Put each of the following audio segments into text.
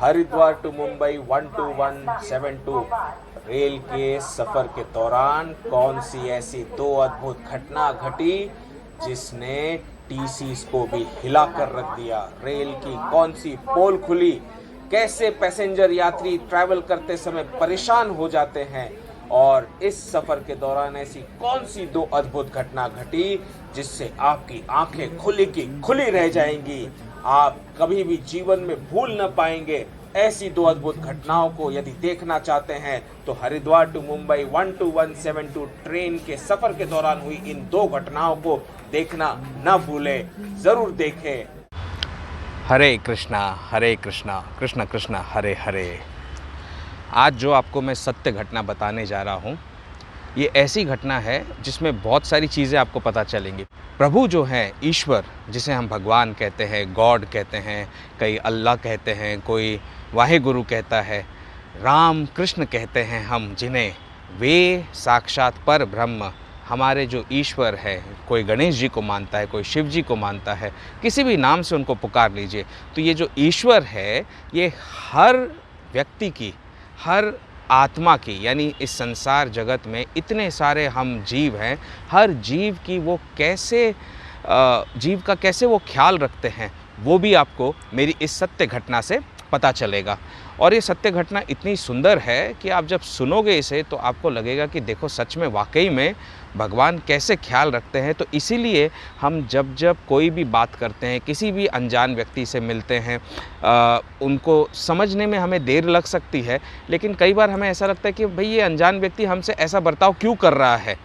Haridwar to Mumbai 12172 rail के सफर के दौरान कौन सी ऐसी दो अद्भुत घटना घटी जिसने टीसीस को भी हिला कर रख दिया। रेल की कौन सी पोल खुली, कैसे पैसेंजर यात्री ट्रैवल करते समय परेशान हो जाते हैं, और इस सफर के दौरान ऐसी कौन सी दो अद्भुत घटना घटी जिससे आपकी आंखें खुली की खुली रह जाएंगी। आप कभी भी जीवन में भूल न पाएंगे। ऐसी दो अद्भुत घटनाओं को यदि देखना चाहते हैं तो हरिद्वार टू मुंबई 12172 ट्रेन के सफर के दौरान हुई इन दो घटनाओं को देखना न भूलें, जरूर देखें। हरे कृष्णा कृष्ण कृष्ण हरे हरे। आज जो आपको मैं सत्य घटना बताने जा रहा हूँ, ये ऐसी घटना है जिसमें बहुत सारी चीज़ें आपको पता चलेंगी। प्रभु जो है, ईश्वर जिसे हम भगवान कहते हैं, गॉड कहते हैं, कई अल्लाह कहते हैं, कोई वाहेगुरु कहता है, राम कृष्ण कहते हैं हम जिन्हें, वे साक्षात पर ब्रह्म हमारे जो ईश्वर है। कोई गणेश जी को मानता है, कोई शिव जी को मानता है, किसी भी नाम से उनको पुकार लीजिए। तो ये जो ईश्वर है, ये हर व्यक्ति की, हर आत्मा की, यानी इस संसार जगत में इतने सारे हम जीव हैं, हर जीव की वो कैसे जीव का कैसे वो ख्याल रखते हैं, वो भी आपको मेरी इस सत्य घटना से पता चलेगा। और ये सत्य घटना इतनी सुंदर है कि आप जब सुनोगे इसे तो आपको लगेगा कि देखो सच में वाकई में भगवान कैसे ख्याल रखते हैं। तो इसीलिए हम जब जब कोई भी बात करते हैं, किसी भी अनजान व्यक्ति से मिलते हैं, उनको समझने में हमें देर लग सकती है, लेकिन कई बार हमें ऐसा लगता है कि भाई ये अनजान व्यक्ति हमसे ऐसा बर्ताव क्यों कर रहा है।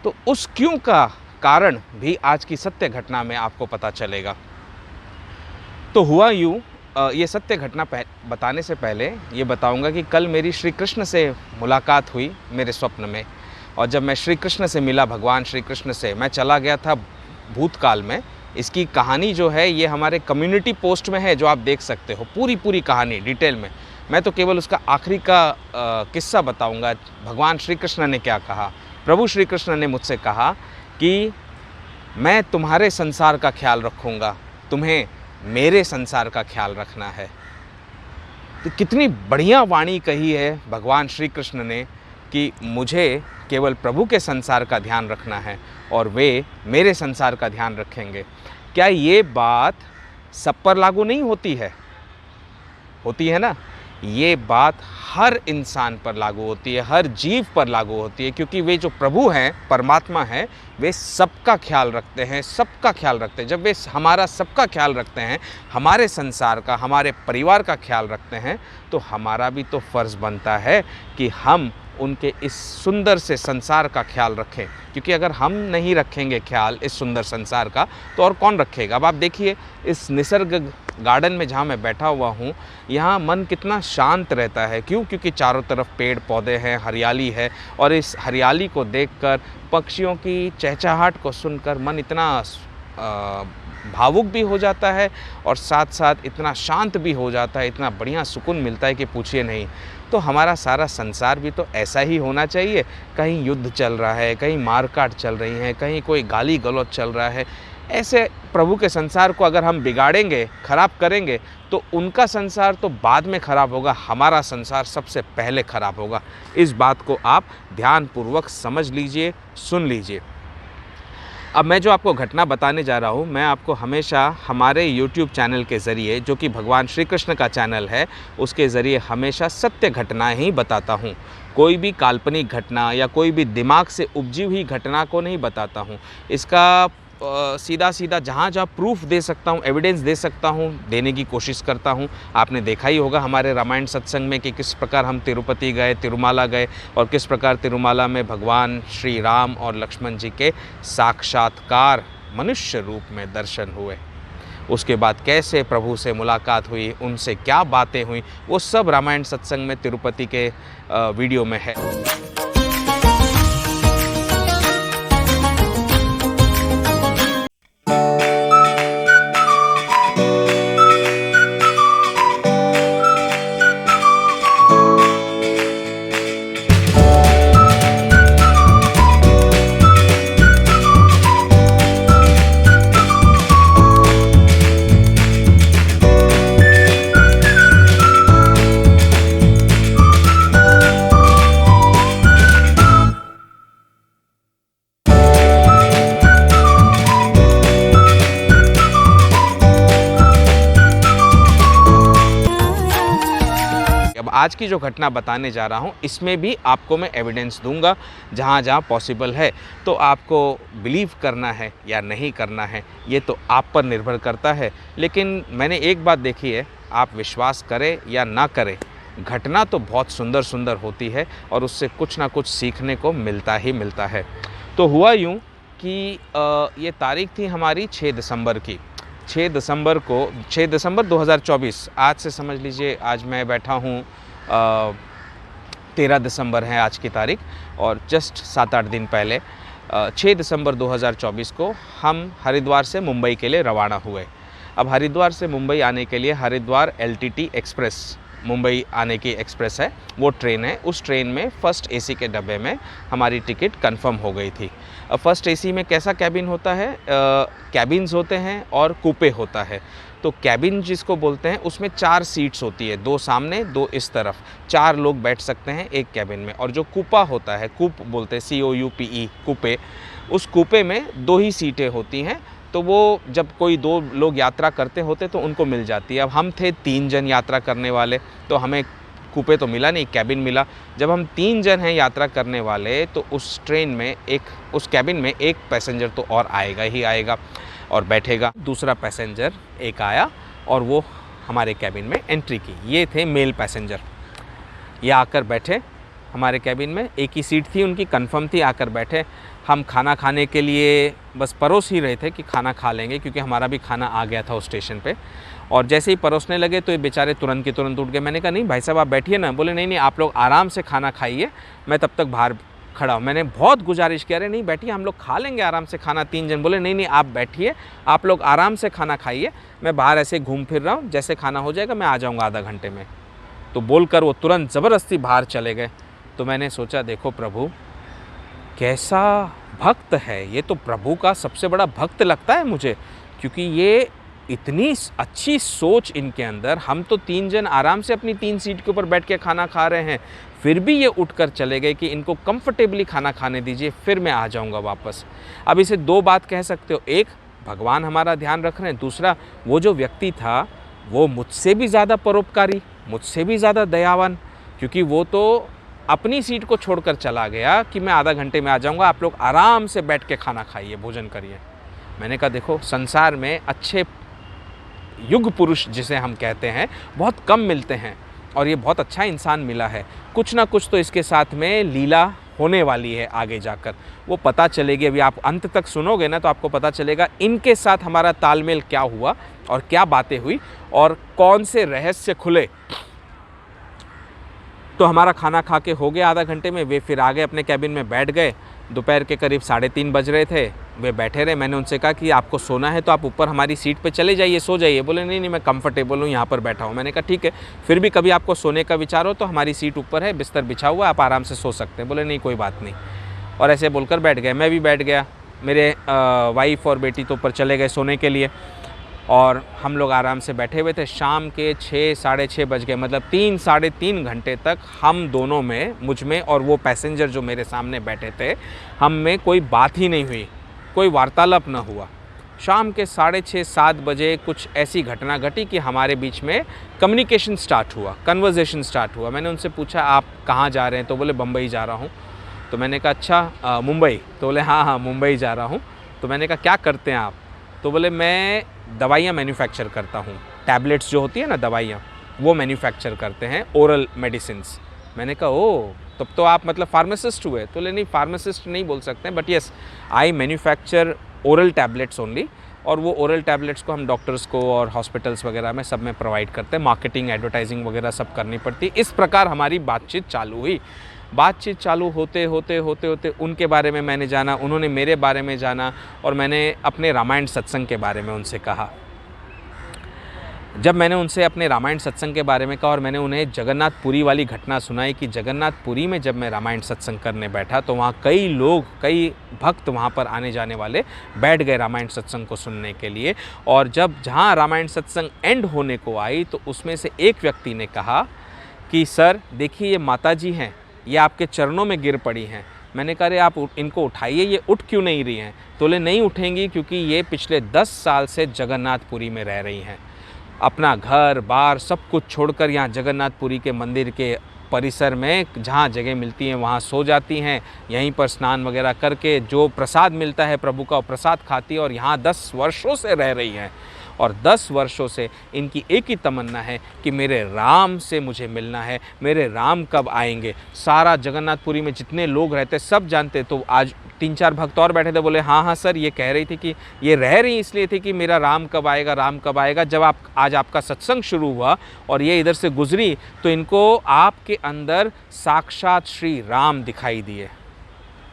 तो उस क्यों का कारण भी आज की सत्य घटना में आपको पता चलेगा। तो हुआ यूँ, ये सत्य घटना बताने से पहले ये बताऊंगा कि कल मेरी श्री कृष्ण से मुलाकात हुई मेरे स्वप्न में। और जब मैं श्री कृष्ण से मिला, भगवान श्री कृष्ण से, मैं चला गया था भूतकाल में। इसकी कहानी जो है ये हमारे कम्युनिटी पोस्ट में है, जो आप देख सकते हो, पूरी कहानी डिटेल में। मैं तो केवल उसका आखिरी का किस्सा बताऊंगा। भगवान श्री कृष्ण ने क्या कहा। प्रभु श्री कृष्ण ने मुझसे कहा कि मैं तुम्हारे संसार का ख्याल रखूँगा, तुम्हें मेरे संसार का ख्याल रखना है। तो कितनी बढ़िया वाणी कही है भगवान श्री कृष्ण ने कि मुझे केवल प्रभु के संसार का ध्यान रखना है और वे मेरे संसार का ध्यान रखेंगे। क्या ये बात सब पर लागू नहीं होती है? होती है ना। ये बात हर इंसान पर लागू होती है, हर जीव पर लागू होती है, क्योंकि वे जो प्रभु हैं, परमात्मा हैं, वे सबका ख्याल रखते हैं, सबका ख्याल रखते हैं। जब वे हमारा सबका ख्याल रखते हैं, हमारे संसार का, हमारे परिवार का ख्याल रखते हैं, तो हमारा भी तो फ़र्ज़ बनता है कि हम उनके इस सुंदर से संसार का ख्याल रखें। क्योंकि अगर हम नहीं रखेंगे ख्याल इस सुंदर संसार का, तो और कौन रखेगा। अब आप देखिए, इस निसर्ग गार्डन में जहाँ मैं बैठा हुआ हूँ, यहाँ मन कितना शांत रहता है। क्यों? क्योंकि चारों तरफ पेड़ पौधे हैं, हरियाली है, और इस हरियाली को देखकर, पक्षियों की चहचहाहट को सुनकर मन इतना भावुक भी हो जाता है और साथ साथ इतना शांत भी हो जाता है, इतना बढ़िया सुकून मिलता है कि पूछिए नहीं। तो हमारा सारा संसार भी तो ऐसा ही होना चाहिए। कहीं युद्ध चल रहा है, कहीं मारकाट चल रही है, कहीं कोई गाली गलौज चल रहा है। ऐसे प्रभु के संसार को अगर हम बिगाड़ेंगे, ख़राब करेंगे, तो उनका संसार तो बाद में ख़राब होगा, हमारा संसार सबसे पहले ख़राब होगा। इस बात को आप ध्यानपूर्वक समझ लीजिए, सुन लीजिए। अब मैं जो आपको घटना बताने जा रहा हूँ, मैं आपको हमेशा हमारे YouTube चैनल के ज़रिए, जो कि भगवान श्री कृष्ण का चैनल है, उसके ज़रिए हमेशा सत्य घटनाएं ही बताता हूँ। कोई भी काल्पनिक घटना या कोई भी दिमाग से उपजी हुई घटना को नहीं बताता हूँ। इसका सीधा सीधा जहाँ जहाँ प्रूफ दे सकता हूँ, एविडेंस दे सकता हूँ, देने की कोशिश करता हूँ। आपने देखा ही होगा हमारे रामायण सत्संग में कि किस प्रकार हम तिरुपति गए, तिरुमाला गए, और किस प्रकार तिरुमाला में भगवान श्री राम और लक्ष्मण जी के साक्षात्कार मनुष्य रूप में दर्शन हुए। उसके बाद कैसे प्रभु से मुलाकात हुई, उनसे क्या बातें हुई, वो सब रामायण सत्संग में तिरुपति के वीडियो में है। आज की जो घटना बताने जा रहा हूँ इसमें भी आपको मैं एविडेंस दूंगा जहाँ जहाँ पॉसिबल है। तो आपको बिलीव करना है या नहीं करना है ये तो आप पर निर्भर करता है, लेकिन मैंने एक बात देखी है, आप विश्वास करें या ना करें, घटना तो बहुत सुंदर सुंदर होती है और उससे कुछ ना कुछ सीखने को मिलता ही मिलता है। तो हुआ यूँ कि ये तारीख थी हमारी 6 दिसंबर की। 6 दिसंबर 2024, आज से समझ लीजिए आज मैं बैठा हूँ 13 दिसंबर है आज की तारीख, और जस्ट 7-8 दिन पहले 6 दिसंबर 2024 को हम हरिद्वार से मुंबई के लिए रवाना हुए। अब हरिद्वार से मुंबई आने के लिए हरिद्वार LTT एक्सप्रेस, मुंबई आने की एक्सप्रेस है, वो ट्रेन है। उस ट्रेन में फ़र्स्ट AC के डब्बे में हमारी टिकट कंफर्म हो गई थी। अब फ़र्स्ट AC में कैसा कैबिन होता है, कैबिन्स होते हैं और कूपे होता है। तो कैबिन जिसको बोलते हैं उसमें 4 सीट्स होती है, 2 सामने 2 इस तरफ, 4 लोग बैठ सकते हैं एक कैबिन में। और जो कूपा होता है, कूप बोलते हैं COUPE, कूपे, उस कूपे में 2 ही सीटें होती हैं। तो वो जब कोई 2 लोग यात्रा करते होते तो उनको मिल जाती है। अब हम थे 3 जन यात्रा करने वाले, तो हमें कूपे तो मिला नहीं, कैबिन मिला। जब हम 3 जन हैं यात्रा करने वाले तो उस ट्रेन में उस कैबिन में एक पैसेंजर तो और आएगा ही आएगा और बैठेगा। दूसरा पैसेंजर एक आया और वो हमारे कैबिन में एंट्री की। ये थे मेल पैसेंजर, ये आकर बैठे हमारे कैबिन में। एक ही सीट थी उनकी, कंफर्म थी, आकर बैठे। हम खाना खाने के लिए बस परोस ही रहे थे कि खाना खा लेंगे, क्योंकि हमारा भी खाना आ गया था उस स्टेशन पे। और जैसे ही परोसने लगे तो ये बेचारे तुरंत के तुरंत उठ गए। मैंने कहा नहीं भाई साहब आप बैठिए ना। बोले नहीं आप लोग आराम से खाना खाइए, मैं तब तक बाहर खड़ा हूँ। मैंने बहुत गुजारिश किया, अरे नहीं बैठिए, हम लोग खा लेंगे आराम से खाना 3 जन। बोले नहीं आप बैठिए, आप लोग आराम से खाना खाइए, मैं बाहर ऐसे घूम फिर रहा हूँ, जैसे खाना हो जाएगा मैं आ जाऊँगा आधा घंटे में। तो बोलकर वो तुरंत ज़बरदस्ती बाहर चले गए। तो मैंने सोचा देखो प्रभु कैसा भक्त है ये, तो प्रभु का सबसे बड़ा भक्त लगता है मुझे, क्योंकि ये इतनी अच्छी सोच इनके अंदर। हम तो 3 जन आराम से अपनी 3 सीट के ऊपर बैठ के खाना खा रहे हैं, फिर भी ये उठकर चले गए कि इनको कंफर्टेबली खाना खाने दीजिए, फिर मैं आ जाऊंगा वापस। अब इसे 2 बात कह सकते हो, एक भगवान हमारा ध्यान रख रहे हैं, दूसरा वो जो व्यक्ति था वो मुझसे भी ज़्यादा परोपकारी, मुझसे भी ज़्यादा दयावान, क्योंकि वो तो अपनी सीट को छोड़कर चला गया कि मैं आधा घंटे में आ जाऊंगा, आप लोग आराम से बैठ के खाना खाइए, भोजन करिए। मैंने कहा देखो संसार में अच्छे युग पुरुष जिसे हम कहते हैं बहुत कम मिलते हैं, और ये बहुत अच्छा इंसान मिला है। कुछ ना कुछ तो इसके साथ में लीला होने वाली है आगे जाकर, वो पता चलेगी। अभी आप अंत तक सुनोगे ना तो आपको पता चलेगा इनके साथ हमारा तालमेल क्या हुआ और क्या बातें हुई और कौन से रहस्य खुले। तो हमारा खाना खा के हो गया आधा घंटे में, वे फिर आ गए अपने कैबिन में बैठ गए। दोपहर के करीब 3:30 बज रहे थे, वे बैठे रहे। मैंने उनसे कहा कि आपको सोना है तो आप ऊपर हमारी सीट पे चले जाइए, सो जाइए। बोले नहीं मैं कंफर्टेबल हूँ, यहाँ पर बैठा हूँ। मैंने कहा ठीक है, फिर भी कभी आपको सोने का विचार हो तो हमारी सीट ऊपर है, बिस्तर बिछा हुआ, आप आराम से सो सकते हैं। बोले नहीं कोई बात नहीं, और ऐसे बोलकर बैठ गए। मैं भी बैठ गया, मेरे वाइफ और बेटी तो ऊपर चले गए सोने के लिए, और हम लोग आराम से बैठे हुए थे। शाम के 6 साढ़े 6 बज गए, मतलब 3 साढ़े 3 घंटे तक हम दोनों में, मुझ में और वो पैसेंजर जो मेरे सामने बैठे थे, हम में कोई बात ही नहीं हुई, कोई वार्तालाप न हुआ। शाम के 6:30-7 बजे कुछ ऐसी घटना घटी कि हमारे बीच में कम्युनिकेशन स्टार्ट हुआ, कन्वर्सेशन स्टार्ट हुआ। मैंने उनसे पूछा आप कहाँ जा रहे हैं? तो बोले बम्बई जा रहा हूँ। तो मैंने कहा अच्छा मुंबई? तो बोले हाँ मुंबई जा रहा हूँ। तो मैंने कहा क्या करते हैं आप? तो बोले मैं दवाइयाँ मैन्युफैक्चर करता हूँ, टैबलेट्स जो होती है ना दवाइयाँ, वो मैन्युफैक्चर करते हैं, ओरल मेडिसिन्स। मैंने कहा ओ तब तो आप मतलब फार्मासिस्ट हुए? तो बोले नहीं फार्मासिस्ट नहीं बोल सकते, but yes I manufacture oral tablets only, और वो ओरल टैबलेट्स को हम डॉक्टर्स को और हॉस्पिटल्स वगैरह में सब में प्रोवाइड करते हैं। मार्केटिंग एडवर्टाइजिंग वगैरह सब करनी पड़ती है। इस प्रकार हमारी बातचीत चालू हुई। बातचीत चालू होते होते उनके बारे में मैंने जाना, उन्होंने मेरे बारे में जाना, और मैंने अपने रामायण सत्संग के बारे में उनसे कहा। जब मैंने उनसे अपने रामायण सत्संग के बारे में कहा और मैंने उन्हें जगन्नाथपुरी वाली घटना सुनाई कि जगन्नाथपुरी में जब मैं रामायण सत्संग करने बैठा तो वहाँ कई लोग, कई भक्त वहाँ पर आने जाने वाले बैठ गए रामायण सत्संग को सुनने के लिए। और जब जहाँ रामायण सत्संग एंड होने को आई तो उसमें से एक व्यक्ति ने कहा कि सर देखिए ये माता जी हैं, ये आपके चरणों में गिर पड़ी हैं। मैंने कहा अरे आप इनको उठाइए, ये उठ क्यों नहीं रही हैं? तो बोले नहीं उठेंगी क्योंकि ये पिछले 10 साल से जगन्नाथपुरी में रह रही हैं। अपना घर बार सब कुछ छोड़कर यहाँ जगन्नाथपुरी के मंदिर के परिसर में जहाँ जगह मिलती है वहाँ सो जाती हैं। यहीं पर स्नान वगैरह करके जो प्रसाद मिलता है प्रभु का वो प्रसाद खाती है और यहाँ 10 वर्षों से रह रही हैं। और 10 वर्षों से इनकी एक ही तमन्ना है कि मेरे राम से मुझे मिलना है, मेरे राम कब आएंगे। सारा जगन्नाथपुरी में जितने लोग रहते सब जानते। तो आज 3-4 भक्त और बैठे थे, बोले हाँ हाँ सर, ये कह रही थी कि ये रह रही इसलिए थी कि मेरा राम कब आएगा, राम कब आएगा। जब आज आपका सत्संग शुरू हुआ और ये इधर से गुजरी तो इनको आपके अंदर साक्षात श्री राम दिखाई दिए।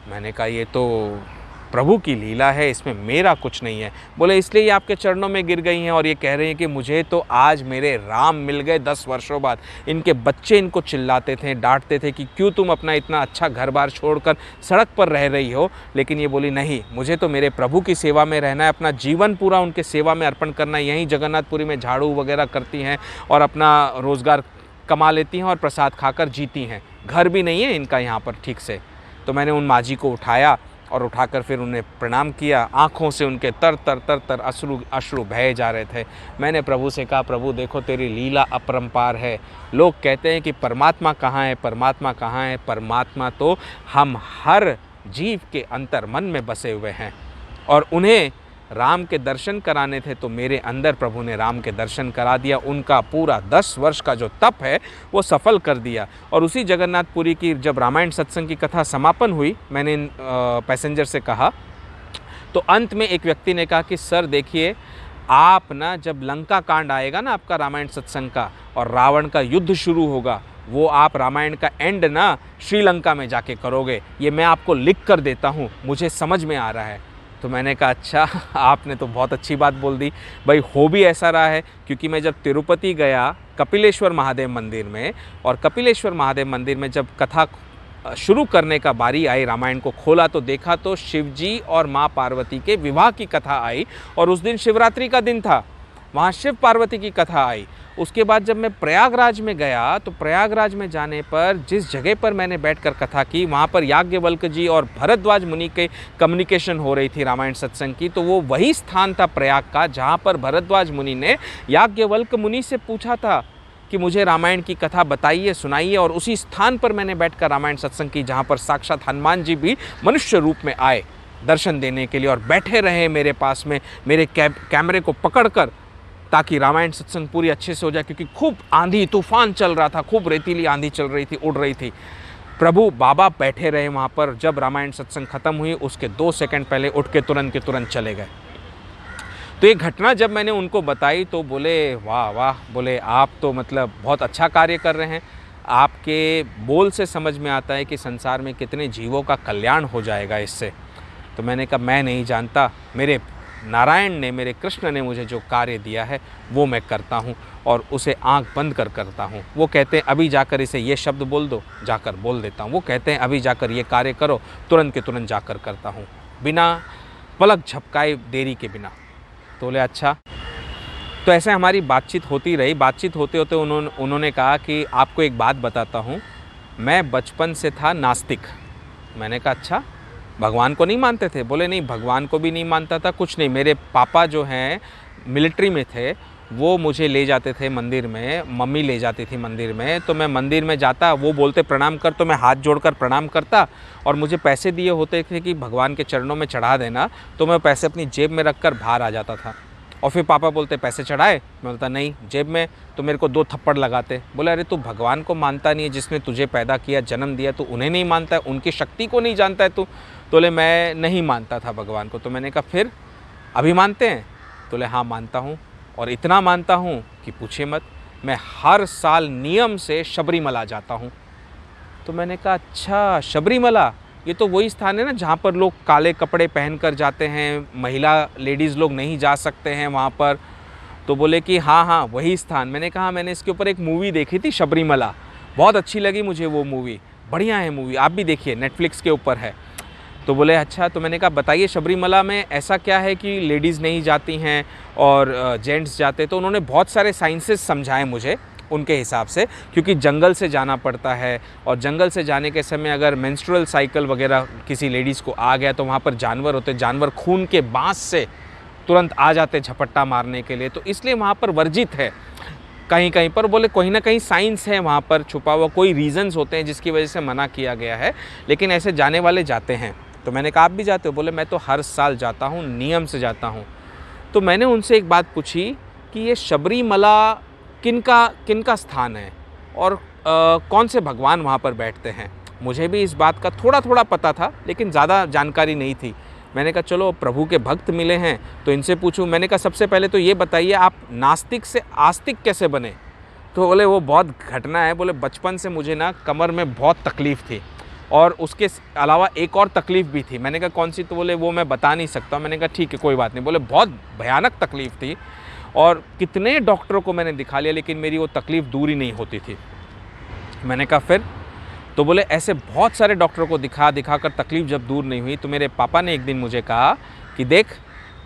मैंने कहा ये तो प्रभु की लीला है, इसमें मेरा कुछ नहीं है। बोले इसलिए ये आपके चरणों में गिर गई हैं और ये कह रही हैं कि मुझे तो आज मेरे राम मिल गए 10 वर्षों बाद। इनके बच्चे इनको चिल्लाते थे, डांटते थे कि क्यों तुम अपना इतना अच्छा घर बार छोड़कर सड़क पर रह रही हो, लेकिन ये बोली नहीं, मुझे तो मेरे प्रभु की सेवा में रहना है, अपना जीवन पूरा उनके सेवा में अर्पण करना है। यहीं जगन्नाथपुरी में झाड़ू वगैरह करती हैं और अपना रोज़गार कमा लेती हैं और प्रसाद खाकर जीती हैं। घर भी नहीं है इनका यहाँ पर ठीक से। तो मैंने उन माँ जी को उठाया और उठाकर फिर उन्हें प्रणाम किया। आँखों से उनके तर तर तर तर अश्रु बहे जा रहे थे। मैंने प्रभु से कहा, प्रभु देखो तेरी लीला अपरंपार है। लोग कहते हैं कि परमात्मा कहाँ है, परमात्मा कहाँ है। परमात्मा तो हम हर जीव के अंतर मन में बसे हुए हैं और उन्हें राम के दर्शन कराने थे तो मेरे अंदर प्रभु ने राम के दर्शन करा दिया। उनका पूरा 10 वर्ष का जो तप है वो सफल कर दिया। और उसी जगन्नाथपुरी की जब रामायण सत्संग की कथा समापन हुई, मैंने पैसेंजर से कहा तो अंत में एक व्यक्ति ने कहा कि सर देखिए, आप ना जब लंका कांड आएगा ना आपका रामायण सत्संग का और रावण का युद्ध शुरू होगा, वो आप रामायण का एंड ना श्रीलंका में जाके करोगे। ये मैं आपको लिख कर देता हूँ, मुझे समझ में आ रहा है। तो मैंने कहा अच्छा, आपने तो बहुत अच्छी बात बोल दी भाई। हो भी ऐसा रहा है क्योंकि मैं जब तिरुपति गया कपिलेश्वर महादेव मंदिर में, और कपिलेश्वर महादेव मंदिर में जब कथा शुरू करने का बारी आई, रामायण को खोला तो देखा तो शिवजी और माँ पार्वती के विवाह की कथा आई। और उस दिन शिवरात्रि का दिन था, वहाँ शिव पार्वती की कथा आई। उसके बाद जब मैं प्रयागराज में गया तो प्रयागराज में जाने पर जिस जगह पर मैंने बैठकर कथा की वहाँ पर याज्ञवल्क्य जी और भरद्वाज मुनि के कम्युनिकेशन हो रही थी रामायण सत्संग की। तो वो वही स्थान था प्रयाग का जहाँ पर भरद्वाज मुनि ने याज्ञवल्क्य मुनि से पूछा था कि मुझे रामायण की कथा बताइए, सुनाइए। और उसी स्थान पर मैंने बैठकर रामायण सत्संग की जहाँ पर साक्षात हनुमान जी भी मनुष्य रूप में आए दर्शन देने के लिए और बैठे रहे मेरे पास में मेरे कैमरे को पकड़कर, ताकि रामायण सत्संग पूरी अच्छे से हो जाए। क्योंकि खूब आंधी तूफान चल रहा था, खूब रेतीली आंधी चल रही थी, उड़ रही थी। प्रभु बाबा बैठे रहे वहाँ पर। जब रामायण सत्संग खत्म हुई उसके 2 सेकंड पहले उठ के तुरंत चले गए। तो ये घटना जब मैंने उनको बताई तो बोले वाह वाह, बोले आप तो मतलब बहुत अच्छा कार्य कर रहे हैं। आपके बोल से समझ में आता है कि संसार में कितने जीवों का कल्याण हो जाएगा इससे। तो मैंने कहा मैं नहीं जानता, मेरे नारायण ने, मेरे कृष्ण ने मुझे जो कार्य दिया है वो मैं करता हूँ और उसे आंख बंद कर करता हूँ। वो कहते हैं अभी जाकर इसे ये शब्द बोल दो, जाकर बोल देता हूँ। वो कहते हैं अभी जाकर ये कार्य करो, तुरंत के तुरंत जाकर करता हूँ, बिना पलक झपकाए, देरी के बिना। तो बोले अच्छा। तो ऐसे हमारी बातचीत होती रही। बातचीत होते होते उन्होंने कहा कि आपको एक बात बताता हूँ, मैं बचपन से था नास्तिक। मैंने कहा अच्छा, भगवान को नहीं मानते थे? बोले नहीं, भगवान को भी नहीं मानता था, कुछ नहीं। मेरे पापा जो हैं मिलिट्री में थे, वो मुझे ले जाते थे मंदिर में, मम्मी ले जाती थी मंदिर में। तो मैं मंदिर में जाता, वो बोलते प्रणाम कर, तो मैं हाथ जोड़कर प्रणाम करता। और मुझे पैसे दिए होते थे कि भगवान के चरणों में चढ़ा देना, तो मैं पैसे अपनी जेब में रख कर बाहर आ जाता था। और फिर पापा बोलते पैसे चढ़ाए? मैं बोलता नहीं, जेब में। तो मेरे को 2 थप्पड़ लगाते। बोले अरे तू भगवान को मानता नहीं है, जिसने तुझे पैदा किया, जन्म दिया, तो उन्हें नहीं मानता है, उनकी शक्ति को नहीं जानता है तू? तो बोले मैं नहीं मानता था भगवान को। तो मैंने कहा फिर अभी मानते हैं? तो बोले हाँ मानता हूँ, और इतना मानता हूँ कि पूछे मत। मैं हर साल नियम से शबरीमला जाता हूँ। तो मैंने कहा अच्छा, शबरीमला ये तो वही स्थान है ना जहाँ पर लोग काले कपड़े पहनकर जाते हैं, महिला लेडीज़ लोग नहीं जा सकते हैं वहाँ पर? तो बोले कि हाँ हाँ वही स्थान। मैंने कहा मैंने इसके ऊपर एक मूवी देखी थी शबरीमला, बहुत अच्छी लगी मुझे वो मूवी, बढ़िया है मूवी, आप भी देखिए, नेटफ्लिक्स के ऊपर है। तो बोले अच्छा। तो मैंने कहा बताइए शबरीमला में ऐसा क्या है कि लेडीज़ नहीं जाती हैं और जेंट्स जाते? तो उन्होंने बहुत सारे साइंसेस समझाए मुझे उनके हिसाब से, क्योंकि जंगल से जाना पड़ता है और जंगल से जाने के समय अगर मेंस्ट्रुअल साइकिल वगैरह किसी लेडीज़ को आ गया तो वहाँ पर जानवर होते, जानवर खून के बांस से तुरंत आ जाते झपट्टा मारने के लिए, तो इसलिए वहाँ पर वर्जित है। कहीं कहीं पर बोले कहीं ना कहीं साइंस है वहाँ पर छुपा हुआ, कोई रीज़न्स होते हैं जिसकी वजह से मना किया गया है, लेकिन ऐसे जाने वाले जाते हैं। तो मैंने कहा आप भी जाते हो? बोले मैं तो हर साल जाता हूँ, नियम से जाता हूँ। तो मैंने उनसे एक बात पूछी कि ये शबरीमला किनका स्थान है और कौन से भगवान वहाँ पर बैठते हैं। मुझे भी इस बात का थोड़ा थोड़ा पता था, लेकिन ज़्यादा जानकारी नहीं थी। मैंने कहा चलो प्रभु के भक्त मिले हैं तो इनसे पूछूं। मैंने कहा सबसे पहले तो ये बताइए आप नास्तिक से आस्तिक कैसे बने? तो बोले वो बहुत घटना है। बोले बचपन से मुझे ना कमर में बहुत तकलीफ़ थी और उसके अलावा एक और तकलीफ़ भी थी। मैंने कहा कौन सी? तो बोले वो मैं बता नहीं सकता। मैंने कहा ठीक है कोई बात नहीं। बोले बहुत भयानक तकलीफ़ थी और कितने डॉक्टरों को मैंने दिखा लिया लेकिन मेरी वो तकलीफ़ दूर ही नहीं होती थी। मैंने कहा फिर? तो बोले ऐसे बहुत सारे डॉक्टरों को दिखा कर तकलीफ़ जब दूर नहीं हुई तो मेरे पापा ने एक दिन मुझे कहा कि देख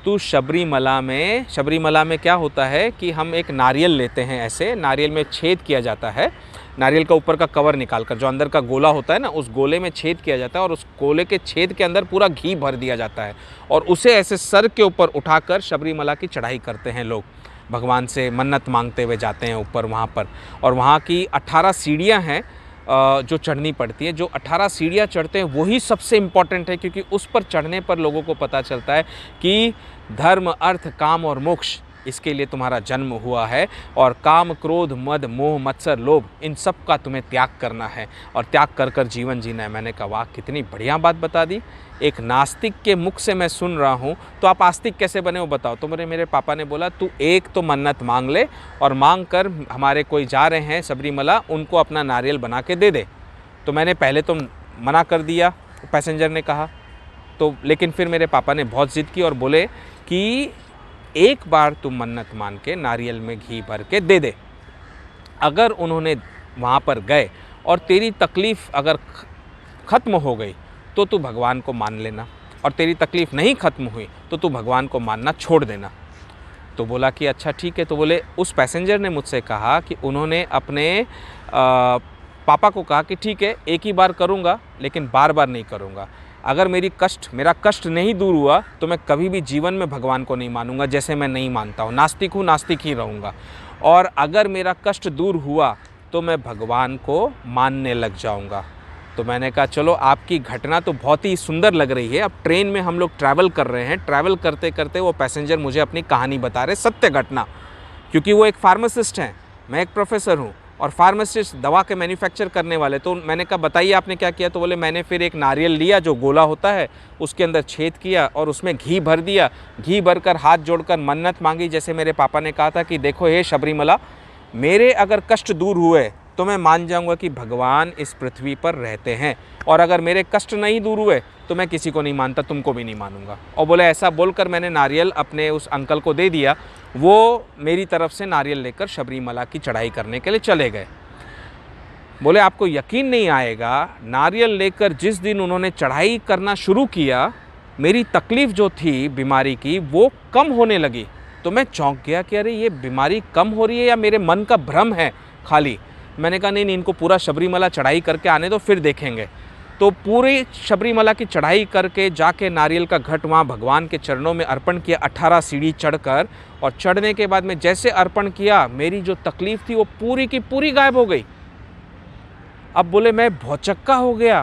तू शबरीमला में क्या होता है कि हम एक नारियल लेते हैं, ऐसे नारियल में छेद किया जाता है, नारियल का ऊपर का कवर निकाल कर, जो अंदर का गोला होता है ना, उस गोले में छेद किया जाता है और उस गोले के छेद के अंदर पूरा घी भर दिया जाता है और उसे ऐसे सर के ऊपर उठाकर शबरीमला की चढ़ाई करते हैं लोग। भगवान से मन्नत मांगते हुए जाते हैं ऊपर वहाँ पर। और वहाँ की 18 सीढ़ियाँ हैं जो चढ़नी पड़ती है। जो 18 सीढ़ियाँ चढ़ते हैं वही सबसे इम्पॉर्टेंट है, क्योंकि उस पर चढ़ने पर लोगों को पता चलता है कि धर्म, अर्थ, काम और मोक्ष, इसके लिए तुम्हारा जन्म हुआ है और काम, क्रोध, मद, मोह, मत्सर, लोभ, इन सब का तुम्हें त्याग करना है और त्याग कर कर जीवन जीना है। मैंने कहा वाह कितनी बढ़िया बात बता दी, एक नास्तिक के मुख से मैं सुन रहा हूँ, तो आप आस्तिक कैसे बने वो बताओ। तो मेरे पापा ने बोला तू एक तो मन्नत मांग ले और मांग कर हमारे कोई जा रहे हैं सबरीमला, उनको अपना नारियल बना के दे दे। तो मैंने पहले तो मना कर दिया, पैसेंजर ने कहा तो, लेकिन फिर मेरे पापा ने बहुत ज़िद की और बोले कि एक बार तुम मन्नत मान के नारियल में घी भर के दे दे। अगर उन्होंने वहाँ पर गए और तेरी तकलीफ़ अगर ख़त्म हो गई तो तू भगवान को मान लेना, और तेरी तकलीफ़ नहीं ख़त्म हुई तो तू भगवान को मानना छोड़ देना। तो बोला कि अच्छा ठीक है। तो बोले उस पैसेंजर ने मुझसे कहा कि उन्होंने अपने पापा को कहा कि ठीक है एक ही बार करूँगा लेकिन बार बार नहीं करूँगा। अगर मेरा कष्ट नहीं दूर हुआ तो मैं कभी भी जीवन में भगवान को नहीं मानूंगा, जैसे मैं नहीं मानता हूँ, नास्तिक हूँ, नास्तिक ही रहूँगा। और अगर मेरा कष्ट दूर हुआ तो मैं भगवान को मानने लग जाऊँगा। तो मैंने कहा चलो आपकी घटना तो बहुत ही सुंदर लग रही है। अब ट्रेन में हम लोग ट्रैवल कर रहे हैं, ट्रैवल करते करते वो पैसेंजर मुझे अपनी कहानी बता रहे, सत्य घटना, क्योंकि वो एक फार्मासिस्ट हैं, मैं एक प्रोफेसर हूँ और फार्मासिस्ट दवा के मैन्युफैक्चर करने वाले। तो मैंने कहा बताइए आपने क्या किया? तो बोले मैंने फिर एक नारियल लिया जो गोला होता है, उसके अंदर छेद किया और उसमें घी भर दिया। घी भरकर हाथ जोड़कर मन्नत मांगी, जैसे मेरे पापा ने कहा था कि देखो हे शबरीमला, मेरे अगर कष्ट दूर हुए तो मैं मान जाऊंगा कि भगवान इस पृथ्वी पर रहते हैं, और अगर मेरे कष्ट नहीं दूर हुए तो मैं किसी को नहीं मानता, तुमको भी नहीं मानूंगा। और बोले ऐसा बोलकर मैंने नारियल अपने उस अंकल को दे दिया। वो मेरी तरफ से नारियल लेकर शबरीमला की चढ़ाई करने के लिए चले गए। बोले आपको यकीन नहीं आएगा, नारियल लेकर जिस दिन उन्होंने चढ़ाई करना शुरू किया, मेरी तकलीफ़ जो थी बीमारी की वो कम होने लगी। तो मैं चौंक गया कि अरे ये बीमारी कम हो रही है या मेरे मन का भ्रम है खाली। मैंने कहा नहीं इनको पूरा शबरीमला चढ़ाई करके आने दो फिर देखेंगे। तो पूरी शबरीमला की चढ़ाई करके जाके नारियल का घट वहाँ भगवान के चरणों में अर्पण किया, 18 सीढ़ी चढ़कर। और चढ़ने के बाद में जैसे अर्पण किया, मेरी जो तकलीफ़ थी वो पूरी की पूरी गायब हो गई। अब बोले मैं भौचक्का हो गया।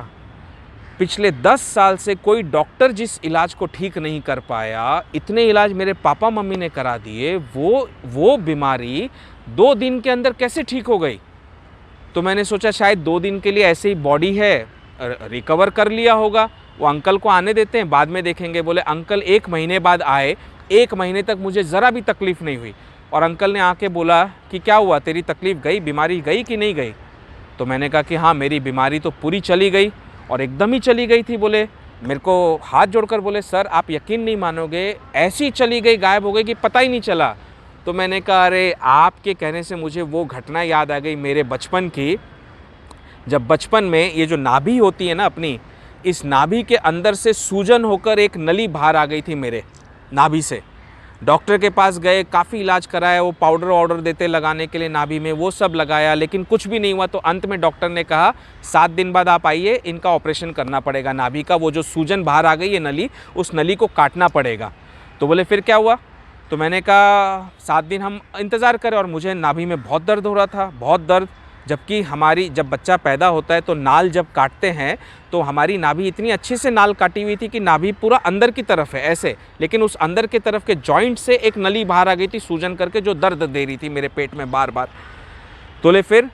पिछले 10 साल से कोई डॉक्टर जिस इलाज को ठीक नहीं कर पाया, इतने इलाज मेरे पापा मम्मी ने करा दिए, वो बीमारी 2 दिन के अंदर कैसे ठीक हो गई? तो मैंने सोचा शायद 2 दिन के लिए ऐसे ही बॉडी है, रिकवर कर लिया होगा। वो अंकल को आने देते हैं, बाद में देखेंगे। बोले अंकल 1 महीने बाद आए, 1 महीने तक मुझे ज़रा भी तकलीफ़ नहीं हुई। और अंकल ने आके बोला कि क्या हुआ, तेरी तकलीफ़ गई, बीमारी गई कि नहीं गई? तो मैंने कहा कि हाँ मेरी बीमारी तो पूरी चली गई और एकदम ही चली गई थी। बोले मेरे को हाथ जोड़कर बोले सर आप यकीन नहीं मानोगे, ऐसी चली गई, गायब हो गई कि पता ही नहीं चला। तो मैंने कहा अरे आपके कहने से मुझे वो घटना याद आ गई मेरे बचपन की, जब बचपन में ये जो नाभि होती है ना अपनी, इस नाभि के अंदर से सूजन होकर एक नली बाहर आ गई थी मेरे नाभि से। डॉक्टर के पास गए, काफ़ी इलाज कराया, वो पाउडर वाउडर देते लगाने के लिए नाभि में, वो सब लगाया लेकिन कुछ भी नहीं हुआ। तो अंत में डॉक्टर ने कहा 7 दिन बाद आप आइए, इनका ऑपरेशन करना पड़ेगा नाभि का, वो जो सूजन बाहर आ गई है नली, उस नली को काटना पड़ेगा। तो बोले फिर क्या हुआ? तो मैंने कहा 7 दिन हम इंतज़ार करें, और मुझे नाभि में बहुत दर्द हो रहा था, बहुत दर्द। जबकि हमारी जब बच्चा पैदा होता है तो नाल जब काटते हैं तो हमारी नाभि इतनी अच्छे से नाल काटी हुई थी कि नाभि पूरा अंदर की तरफ है ऐसे, लेकिन उस अंदर की तरफ के जॉइंट से एक नली बाहर आ गई थी सूजन करके, जो दर्द दे रही थी मेरे पेट में बार बार। तो फिर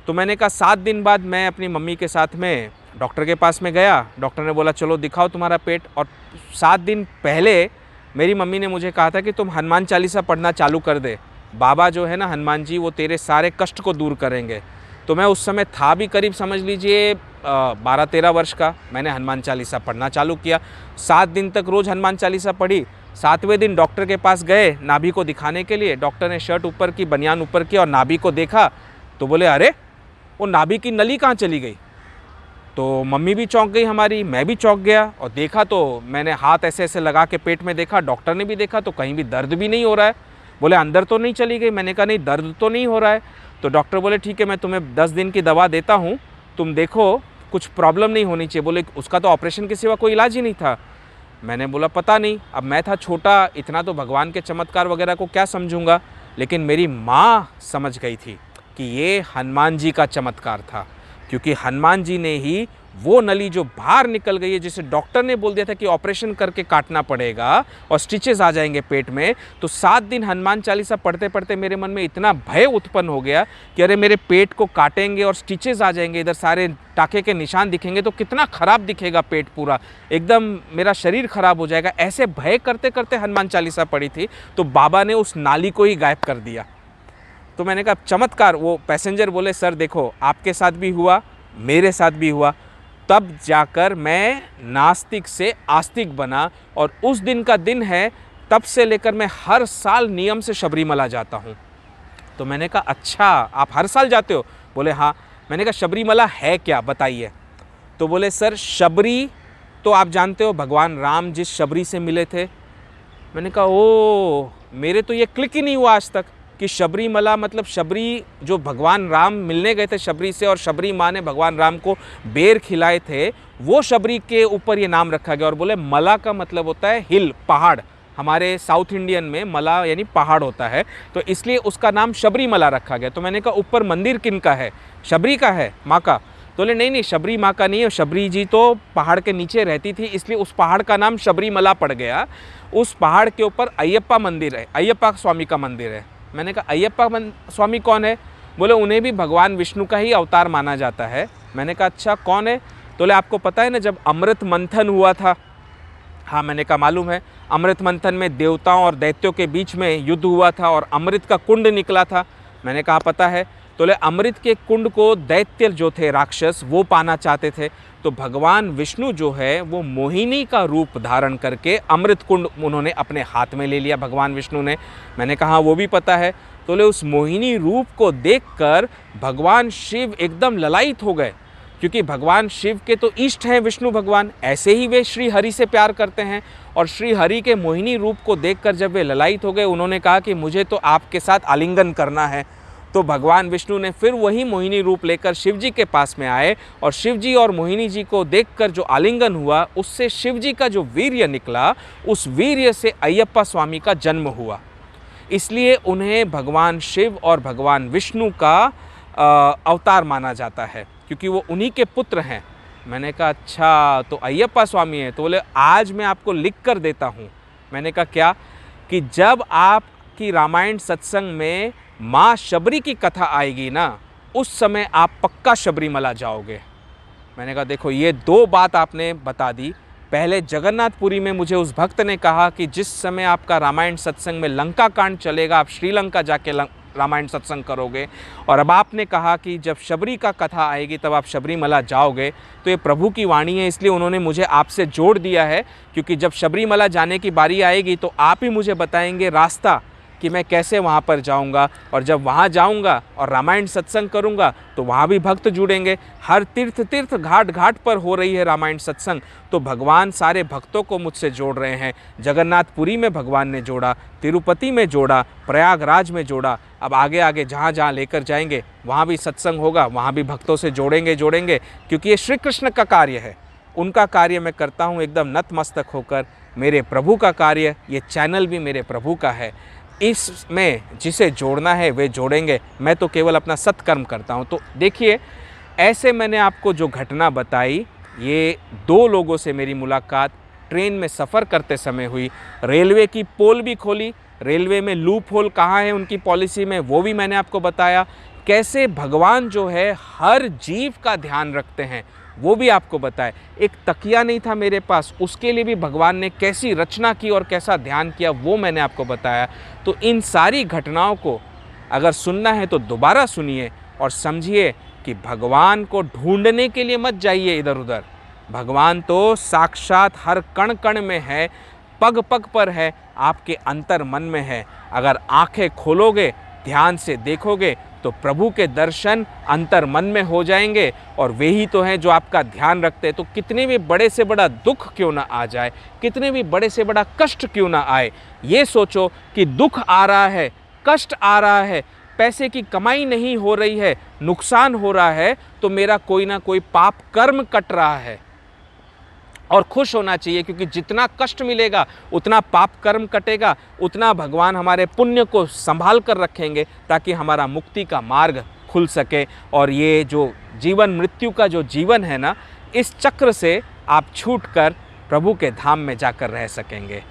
तो मैंने कहा 7 दिन बाद मैं अपनी मम्मी के साथ में डॉक्टर के पास में गया। डॉक्टर ने बोला चलो दिखाओ तुम्हारा पेट। और 7 दिन पहले मेरी मम्मी ने मुझे कहा था कि तुम हनुमान चालीसा पढ़ना चालू कर दे, बाबा जो है ना हनुमान जी, वो तेरे सारे कष्ट को दूर करेंगे। तो मैं उस समय था भी करीब समझ लीजिए 12-13 वर्ष का। मैंने हनुमान चालीसा पढ़ना चालू किया, 7 दिन तक रोज़ हनुमान चालीसा पढ़ी। 7वें दिन डॉक्टर के पास गए नाभि को दिखाने के लिए। डॉक्टर ने शर्ट ऊपर की, बनियान ऊपर की और नाभि को देखा तो बोले अरे वो नाभि की नली कहाँ चली गई? तो मम्मी भी चौंक गई हमारी, मैं भी चौंक गया। और देखा तो मैंने हाथ ऐसे ऐसे लगा के पेट में देखा, डॉक्टर ने भी देखा तो कहीं भी दर्द भी नहीं हो रहा है। बोले अंदर तो नहीं चली गई? मैंने कहा नहीं, दर्द तो नहीं हो रहा है। तो डॉक्टर बोले ठीक है, मैं तुम्हें 10 दिन की दवा देता हूँ, तुम देखो कुछ प्रॉब्लम नहीं होनी चाहिए। बोले उसका तो ऑपरेशन के सिवा कोई इलाज ही नहीं था। मैंने बोला पता नहीं, अब मैं था छोटा, इतना तो भगवान के चमत्कार वगैरह को क्या समझूंगा। लेकिन मेरी माँ समझ गई थी कि ये हनुमान जी का चमत्कार था, क्योंकि हनुमान जी ने ही वो नली जो बाहर निकल गई है, जिसे डॉक्टर ने बोल दिया था कि ऑपरेशन करके काटना पड़ेगा और स्टिचेस आ जाएंगे पेट में, तो 7 दिन हनुमान चालीसा पढ़ते पढ़ते मेरे मन में इतना भय उत्पन्न हो गया कि अरे मेरे पेट को काटेंगे और स्टिचेस आ जाएंगे, इधर सारे टाके के निशान दिखेंगे तो कितना ख़राब दिखेगा पेट, पूरा एकदम मेरा शरीर ख़राब हो जाएगा। ऐसे भय करते करते हनुमान चालीसा पढ़ी थी, तो बाबा ने उस नाली को ही गायब कर दिया। तो मैंने कहा चमत्कार। वो पैसेंजर बोले सर देखो आपके साथ भी हुआ, मेरे साथ भी हुआ। तब जाकर मैं नास्तिक से आस्तिक बना, और उस दिन का दिन है, तब से लेकर मैं हर साल नियम से शबरीमला जाता हूँ। तो मैंने कहा अच्छा आप हर साल जाते हो? बोले हाँ। मैंने कहा शबरीमला है क्या, बताइए। तो बोले सर शबरी तो आप जानते हो, भगवान राम जिस शबरी से मिले थे। मैंने कहा ओ, मेरे तो ये क्लिक ही नहीं हुआ आज तक कि शबरीमला मतलब शबरी जो भगवान राम मिलने गए थे शबरी से, और शबरी माँ ने भगवान राम को बेर खिलाए थे, वो शबरी के ऊपर ये नाम रखा गया। और बोले मला का मतलब होता है हिल, पहाड़। हमारे साउथ इंडियन में मला यानी पहाड़ होता है, तो इसलिए उसका नाम शबरीमला रखा गया। तो मैंने कहा ऊपर मंदिर किन का है? शबरी का है, माँ का? तो बोले नहीं नहीं, शबरी माँ का नहीं है, शबरी जी तो पहाड़ के नीचे रहती थी, इसलिए उस पहाड़ का नाम शबरीमला पड़ गया। उस पहाड़ के ऊपर अयप्पा मंदिर है, अयप्पा स्वामी का मंदिर है। मैंने कहा अयप्पा स्वामी कौन है? बोले उन्हें भी भगवान विष्णु का ही अवतार माना जाता है। मैंने कहा अच्छा कौन है? तो बोले आपको पता है ना जब अमृत मंथन हुआ था? हाँ, मैंने कहा मालूम है। अमृत मंथन में देवताओं और दैत्यों के बीच में युद्ध हुआ था और अमृत का कुंड निकला था। मैंने कहा पता है। तो बोले अमृत के कुंड को दैत्य जो थे राक्षस वो पाना चाहते थे, तो भगवान विष्णु जो है वो मोहिनी का रूप धारण करके अमृत कुंड उन्होंने अपने हाथ में ले लिया भगवान विष्णु ने। मैंने कहा वो भी पता है। तो बोले उस मोहिनी रूप को देखकर भगवान शिव एकदम ललायित हो गए, क्योंकि भगवान शिव के तो इष्ट हैं विष्णु भगवान, ऐसे ही वे श्री हरि से प्यार करते हैं। और श्री हरि के मोहिनी रूप को देखकर जब वे ललायित हो गए, उन्होंने कहा कि मुझे तो आपके साथ आलिंगन करना है। तो भगवान विष्णु ने फिर वही मोहिनी रूप लेकर शिव जी के पास में आए, और शिव जी और मोहिनी जी को देखकर जो आलिंगन हुआ, उससे शिव जी का जो वीर्य निकला, उस वीर्य से अयप्पा स्वामी का जन्म हुआ। इसलिए उन्हें भगवान शिव और भगवान विष्णु का अवतार माना जाता है, क्योंकि वो उन्हीं के पुत्र हैं। मैंने कहा अच्छा तो अयप्पा स्वामी है? तो बोले आज मैं आपको लिख कर देता हूँ। मैंने कहा क्या? कि जब आपकी रामायण सत्संग में माँ शबरी की कथा आएगी ना, उस समय आप पक्का शबरीमला जाओगे। मैंने कहा देखो ये 2 बात आपने बता दी। पहले जगन्नाथपुरी में मुझे उस भक्त ने कहा कि जिस समय आपका रामायण सत्संग में लंका कांड चलेगा, आप श्रीलंका जाके रामायण सत्संग करोगे। और अब आपने कहा कि जब शबरी का कथा आएगी तब आप शबरीमला जाओगे। तो ये प्रभु की वाणी है, इसलिए उन्होंने मुझे आपसे जोड़ दिया है, क्योंकि जब शबरीमला जाने की बारी आएगी तो आप ही मुझे बताएंगे रास्ता कि मैं कैसे वहाँ पर जाऊँगा। और जब वहाँ जाऊँगा और रामायण सत्संग करूँगा तो वहाँ भी भक्त जुड़ेंगे। हर तीर्थ घाट घाट पर हो रही है रामायण सत्संग, तो भगवान सारे भक्तों को मुझसे जोड़ रहे हैं। जगन्नाथपुरी में भगवान ने जोड़ा, तिरुपति में जोड़ा, प्रयागराज में जोड़ा। अब आगे आगे जहाँ जहाँ लेकर जाएंगे वहाँ भी सत्संग होगा, वहाँ भी भक्तों से जोड़ेंगे, क्योंकि ये श्री कृष्ण का कार्य है। उनका कार्य मैं करता हूँ एकदम नतमस्तक होकर। मेरे प्रभु का कार्य, ये चैनल भी मेरे प्रभु का है, इसमें जिसे जोड़ना है वे जोड़ेंगे, मैं तो केवल अपना सत्कर्म करता हूँ। तो देखिए, ऐसे मैंने आपको जो घटना बताई, ये 2 लोगों से मेरी मुलाकात ट्रेन में सफ़र करते समय हुई। रेलवे की पोल भी खोली, रेलवे में लूप होल कहाँ है उनकी पॉलिसी में, वो भी मैंने आपको बताया। कैसे भगवान जो है हर जीव का ध्यान रखते हैं, वो भी आपको बताया। एक तकिया नहीं था मेरे पास, उसके लिए भी भगवान ने कैसी रचना की और कैसा ध्यान किया, वो मैंने आपको बताया। तो इन सारी घटनाओं को अगर सुनना है तो दोबारा सुनिए और समझिए कि भगवान को ढूंढने के लिए मत जाइए इधर उधर। भगवान तो साक्षात हर कण कण में है, पग पग पर है, आपके अंतर मन में है। अगर आंखें खोलोगे, ध्यान से देखोगे, तो प्रभु के दर्शन अंतर मन में हो जाएंगे। और वे ही तो हैं जो आपका ध्यान रखते हैं। तो कितने भी बड़े से बड़ा दुख क्यों ना आ जाए, कितने भी बड़े से बड़ा कष्ट क्यों ना आए, ये सोचो कि दुख आ रहा है, कष्ट आ रहा है, पैसे की कमाई नहीं हो रही है, नुकसान हो रहा है, तो मेरा कोई ना कोई पाप कर्म कट रहा है। और खुश होना चाहिए, क्योंकि जितना कष्ट मिलेगा उतना पाप कर्म कटेगा, उतना भगवान हमारे पुण्य को संभाल कर रखेंगे, ताकि हमारा मुक्ति का मार्ग खुल सके। और ये जो जीवन मृत्यु का जो जीवन है ना, इस चक्र से आप छूटकर प्रभु के धाम में जाकर रह सकेंगे।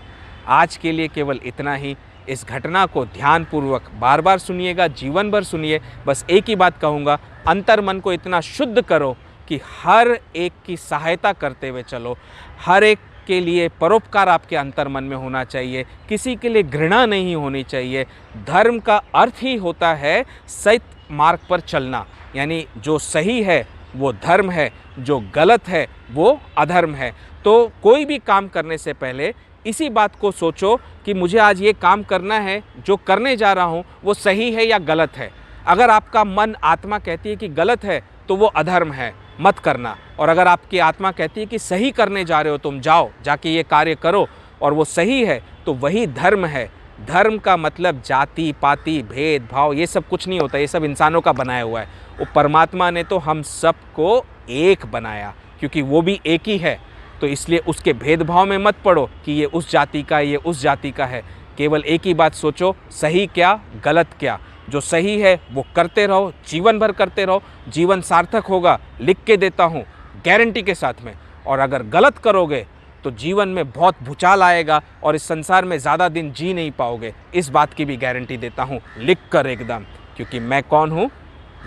आज के लिए केवल इतना ही। इस घटना को ध्यानपूर्वक बार बार सुनिएगा, जीवन भर सुनिए। बस एक ही बात कहूँगा, अंतर मन को इतना शुद्ध करो कि हर एक की सहायता करते हुए चलो। हर एक के लिए परोपकार आपके अंतर मन में होना चाहिए, किसी के लिए घृणा नहीं होनी चाहिए। धर्म का अर्थ ही होता है सत्य मार्ग पर चलना, यानी जो सही है वो धर्म है, जो गलत है वो अधर्म है। तो कोई भी काम करने से पहले इसी बात को सोचो कि मुझे आज ये काम करना है, जो करने जा रहा हूँ वो सही है या गलत है। अगर आपका मन आत्मा कहती है कि गलत है तो वो अधर्म है, मत करना। और अगर आपकी आत्मा कहती है कि सही करने जा रहे हो, तुम जाओ, जाके ये कार्य करो, और वो सही है, तो वही धर्म है। धर्म का मतलब जाति पाति भेदभाव ये सब कुछ नहीं होता, ये सब इंसानों का बनाया हुआ है। वो परमात्मा ने तो हम सबको एक बनाया, क्योंकि वो भी एक ही है। तो इसलिए उसके भेदभाव में मत पड़ो कि ये उस जाति का, ये उस जाति का है। केवल एक ही बात सोचो, सही क्या गलत क्या। जो सही है वो करते रहो, जीवन भर करते रहो, जीवन सार्थक होगा, लिख के देता हूँ गारंटी के साथ में। और अगर गलत करोगे तो जीवन में बहुत भूचाल आएगा और इस संसार में ज़्यादा दिन जी नहीं पाओगे, इस बात की भी गारंटी देता हूँ लिख कर एकदम। क्योंकि मैं कौन हूँ?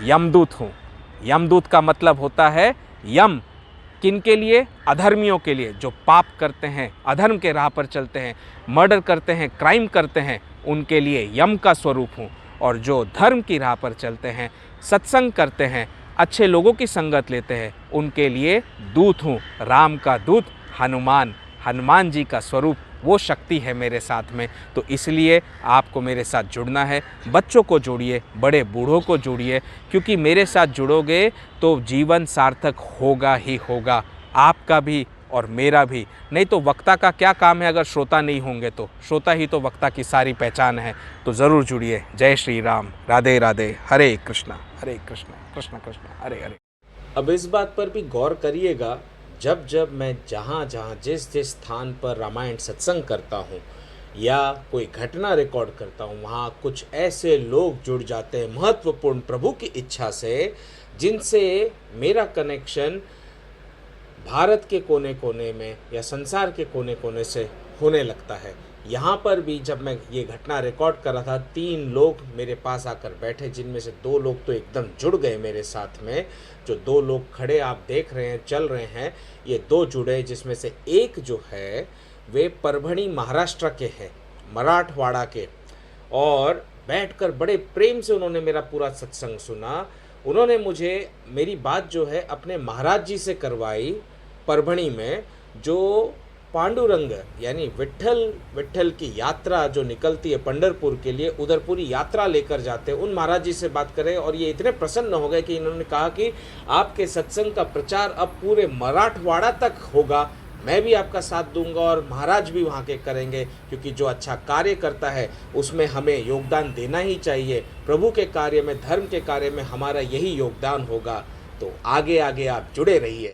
यमदूत हूँ। यमदूत का मतलब होता है यम। किन के लिए? अधर्मियों के लिए, जो पाप करते हैं, अधर्म के राह पर चलते हैं, मर्डर करते हैं, क्राइम करते हैं, उनके लिए यम का स्वरूप हूँ। और जो धर्म की राह पर चलते हैं, सत्संग करते हैं, अच्छे लोगों की संगत लेते हैं, उनके लिए दूत हूँ। राम का दूत हनुमान, हनुमान जी का स्वरूप, वो शक्ति है मेरे साथ में। तो इसलिए आपको मेरे साथ जुड़ना है। बच्चों को जोड़िए, बड़े बूढ़ों को जोड़िए, क्योंकि मेरे साथ जुड़ोगे तो जीवन सार्थक होगा ही होगा, आपका भी और मेरा भी। नहीं तो वक्ता का क्या काम है अगर श्रोता नहीं होंगे तो? श्रोता ही तो वक्ता की सारी पहचान है। तो ज़रूर जुड़िए। जय श्री राम, राधे राधे, हरे कृष्णा कृष्ण कृष्ण हरे हरे। अब इस बात पर भी गौर करिएगा, जब जब मैं जहाँ जहाँ जिस जिस स्थान पर रामायण सत्संग करता हूँ या कोई घटना रिकॉर्ड करता हूँ, वहाँ कुछ ऐसे लोग जुड़ जाते हैं महत्वपूर्ण प्रभु की इच्छा से, जिनसे मेरा कनेक्शन भारत के कोने कोने में या संसार के कोने कोने से होने लगता है। यहाँ पर भी जब मैं ये घटना रिकॉर्ड कर रहा था, 3 लोग मेरे पास आकर बैठे, जिनमें से 2 लोग तो एकदम जुड़ गए मेरे साथ में। जो 2 लोग खड़े आप देख रहे हैं, चल रहे हैं, ये 2 जुड़े, जिसमें से एक जो है वे परभणी महाराष्ट्र के हैं, मराठवाड़ा के। और बैठकर बड़े प्रेम से उन्होंने मेरा पूरा सत्संग सुना। उन्होंने मुझे मेरी बात जो है अपने महाराज जी से करवाई परभणी में, जो पांडुरंग यानी विट्ठल की यात्रा जो निकलती है पंढरपुर के लिए, उधर पूरी यात्रा लेकर जाते हैं, उन महाराज जी से बात करें। और ये इतने प्रसन्न हो गए कि इन्होंने कहा कि आपके सत्संग का प्रचार अब पूरे मराठवाड़ा तक होगा, मैं भी आपका साथ दूंगा और महाराज भी वहाँ के करेंगे, क्योंकि जो अच्छा कार्य करता है उसमें हमें योगदान देना ही चाहिए। प्रभु के कार्य में, धर्म के कार्य में हमारा यही योगदान होगा। तो आगे आगे आप जुड़े रहिए।